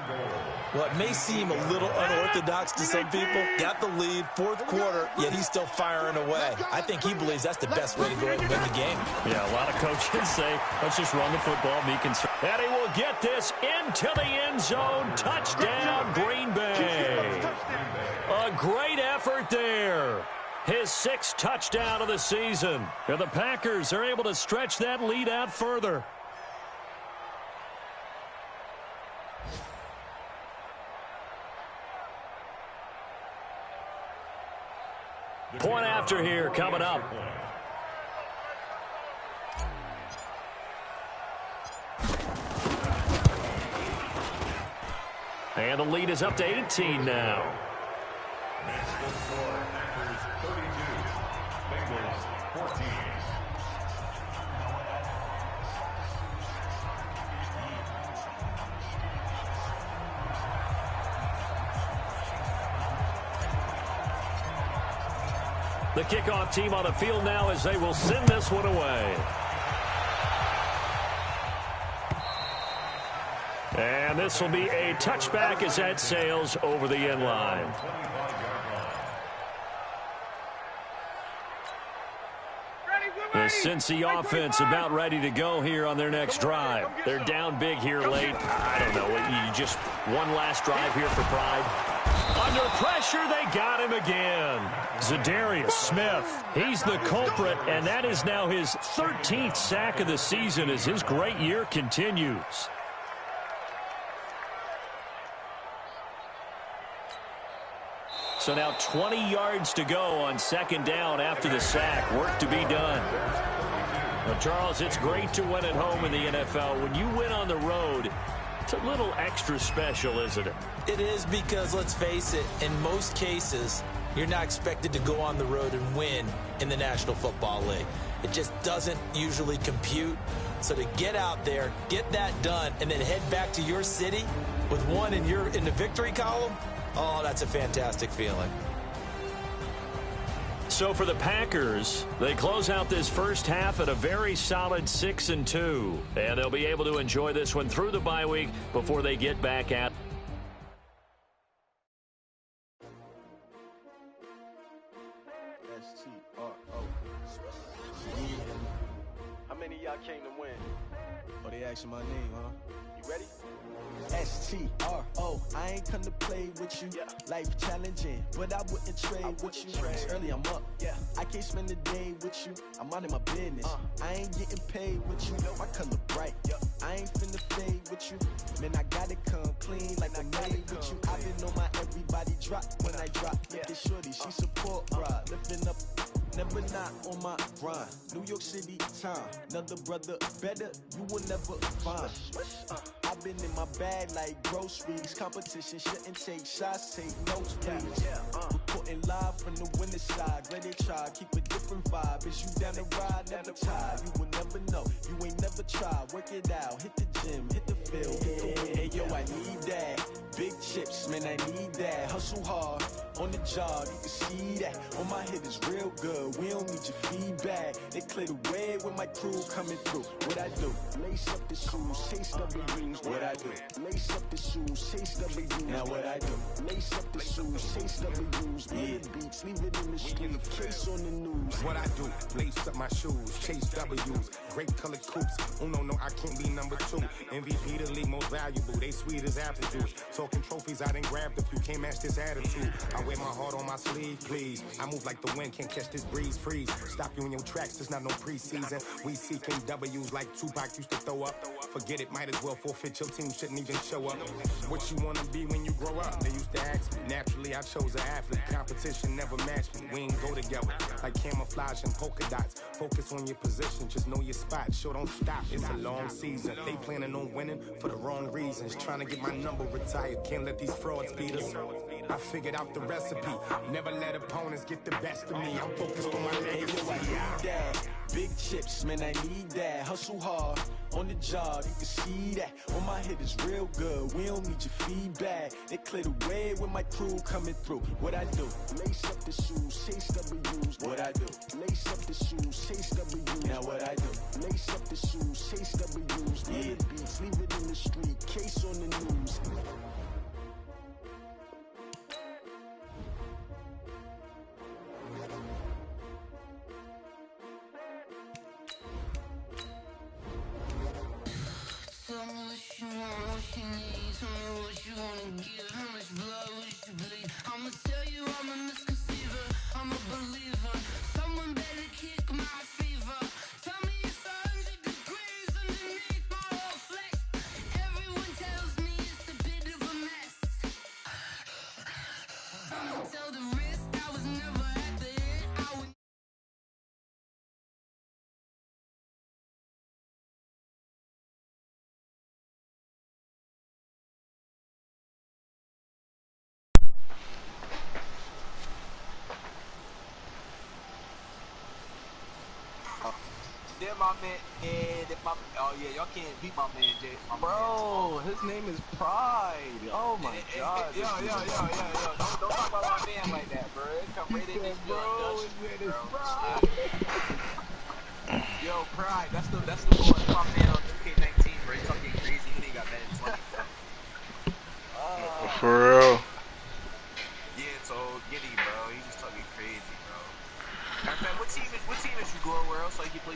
Well, it may seem a little unorthodox to some people. Got the lead, fourth quarter, yet he's still firing away. I think he believes that's the best way to go ahead and win the game. Yeah, a lot of coaches say, let's just run the football, be concerned. And he will get this into the end zone. Touchdown, Green Bay. A great effort there. His 6th touchdown of the season. And the Packers are able to stretch that lead out further. Point after here coming up. And the lead is up to 18 now. Nashville score, Packers 32, Bengals 14. The kickoff team on the field now as they will send this one away. And this will be a touchback as that sails over the end line. The Cincy offense about ready to go here on their next drive. They're down big here late. I don't know. You just one last drive here for pride. Under pressure, they got him again. Zadarius Smith, he's the culprit, and that is now his 13th sack of the season as his great year continues. So now 20 yards to go on second down after the sack. Work to be done. Well, Charles, it's great to win at home in the NFL. When you win on the road, it's a little extra special, isn't it? It is, because, let's face it, in most cases, you're not expected to go on the road and win in the National Football League. It just doesn't usually compute. So to get out there, get that done, and then head back to your city with one in the victory column, oh, that's a fantastic feeling. So for the Packers, they close out this first half at a very solid 6-2. And they'll be able to enjoy this one through the bye week before they get back at. How many of y'all came to win? mention my name, huh? You ready? S-T-R-O, I ain't come to play with you. Life challenging, but I wouldn't trade with you. It's early, I'm up. I can't spend a day with you. I'm out of my business. I ain't getting paid with you. My color bright. I ain't finna fade with you. Man, I gotta come clean like I made with you. I been on my everybody drop when I drop. Look at shorty, she support ride. Lifting up, never not on my grind. New York City time, another brother better, you will never find. I've been in my bag like groceries. Competition shouldn't take shots, take notes, please. Reporting live from the winning side. Glad they try, keep a different vibe. Is you down the ride, never tired. You will never know, you ain't never tried. Work it out, hit the gym, hit the field, hit the win. Hey yo, I need that. Big chips, man, I need that. Hustle hard, on the job, you can see that. On my head is real good, we don't need your feedback. They clear the way with my crew coming through. What I do? Lace up the shoes, chase W's. What I do? Lace up the shoes, chase W's. Now what I do? Lace up the shoes, chase W's. Big beats, leave it in the street, case on the news. What I do? Lace up my shoes, chase W's. Great colored coops. Oh no, I can't be number 2. MVP the league most valuable. They sweet as apple juice. Talking trophies, I done grabbed a few. Can't match this attitude. I wear my heart on my sleeve, please. I move like the wind, can't catch this breeze. Freeze. Stop you in your tracks. There's not no preseason. We seeking W's like Tupac used to throw up. Forget it, might as well forfeit. Your team shouldn't even show up. What you wanna be when you grow up? They used to ask me. Naturally, I chose an athlete. Competition never matched me. We ain't go together like camouflage and polka dots. Focus on your position, just know your spot. Sure, don't stop. It's a long season. They planning on winning for the wrong reasons. Trying to get my number retired. Can't let these frauds beat us. I figured out the recipe. Never let opponents get the best of me. I'm focused on my legacy. I need that. Big chips, man, I need that. Hustle hard, on the job, you can see that. On my head is real good, we don't need your feedback. They clear the way with my crew coming through. What I do? Lace up the shoes, chase W's. What I do? Lace up the shoes, chase W's. Now what I do? Lace up the shoes, chase W's. Big beats, leave it in the street, case on the news. Tell me what you want, what you need. Tell me what you wanna give. How much blood would you bleed? I'ma tell you I'm a misconceiver. I'm a believer. Someone better kick my fever. Tell me it's 100 degrees underneath my whole flesh. Everyone tells me it's a bit of a mess. I'ma tell the risk I was never at the end. I would. Then my man, oh yeah, y'all can't beat my man, Jay. Bro, his name is Pride. Oh my god. Yo. Don't talk about my man like that, bro. Come right in this bro. His name is Pride. Yo, Pride, that's the boy. That's my man on 2K19, bro. He's talking crazy. He ain't got that in 20, bro. For real. Yeah, so giddy, bro. He's just talking crazy, bro. Matter of fact, what team is you going where else so you can play?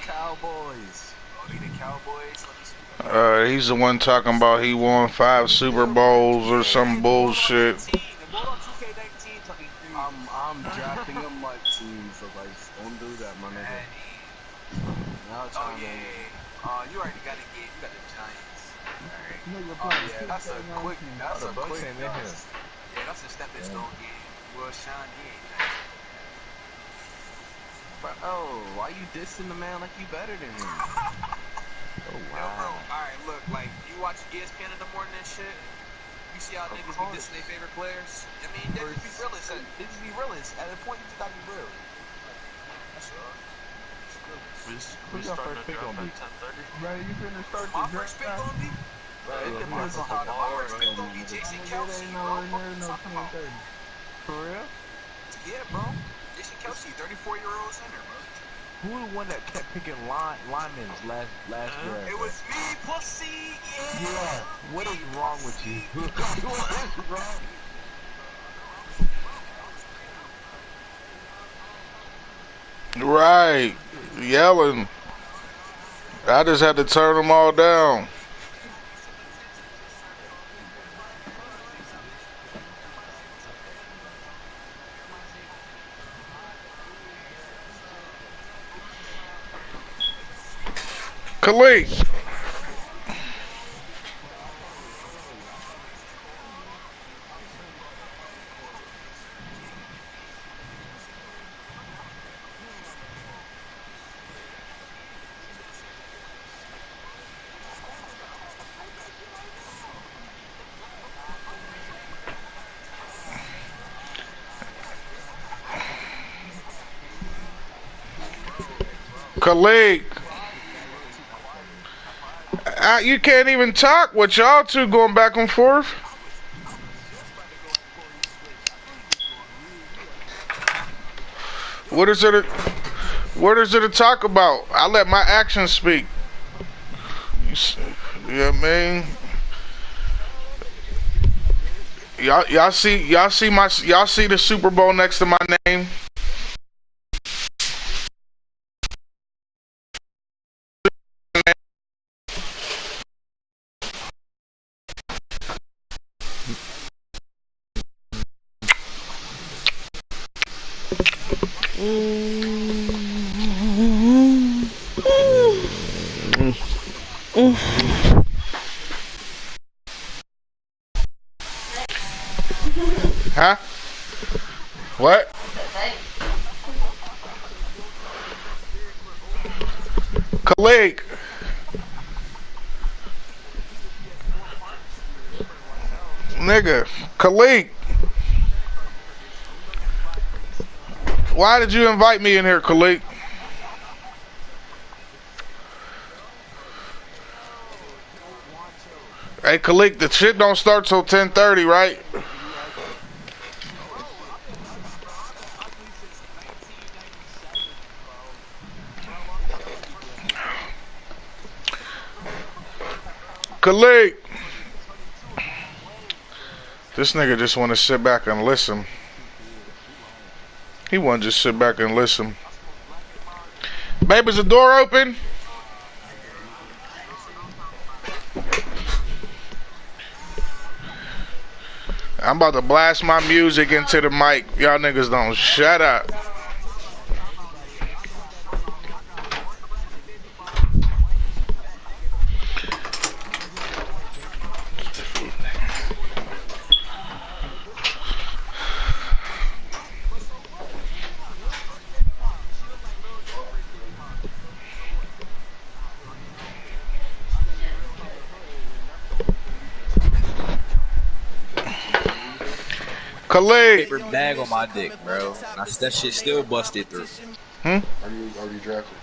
Cowboys. Oh, you the Cowboys? Let me see. He's the one talking about he won 5 Super Bowls or some bullshit. I'm drafting him like team, so like don't do that, my nigga. Oh yeah. You already got a game. You got the Giants. Alright. Yeah, that's a quick. That's a quick. Yeah, that's a stepping stone game. Well, Sean, he ain't that. Bro, why you dissing the man like you better than him? Oh wow. Yo, bro. Alright, look, like you watch ESPN in the morning and shit. You see how niggas be dissing their favorite players? I mean, they just be realist. They just be realist. At a point, you just gotta be real. That's all. Who's your first pick gonna be? Bro, you finna start the draft? My first pick gonna be? Bro, it depends on how the first pick gonna be. Jason Kelsey, bro. For real? Yeah, bro. Jason Kelsey, 34-year-old center, bro. Who the one that kept picking linemen last draft? It was me, pussy. Yeah. What is wrong with you? What is wrong? Right. Yelling. I just had to turn them all down. Khalid. Khalid. You can't even talk with y'all two going back and forth. What is it to talk about? I let my actions speak. You know what I mean? Y'all see the Super Bowl next to my name? Huh? What? Khalid. Nigga. Khalid. Why did you invite me in here, Khalid? Hey, Khalid, the shit don't start till 10:30, right? Khalid. This nigga just want to sit back and listen. He want to just sit back and listen. Babe, is the door open? I'm about to blast my music into the mic. Y'all niggas don't shut up. Khalid. Paper bag on my dick, bro. That shit still busted through. Hmm? Are you drafted?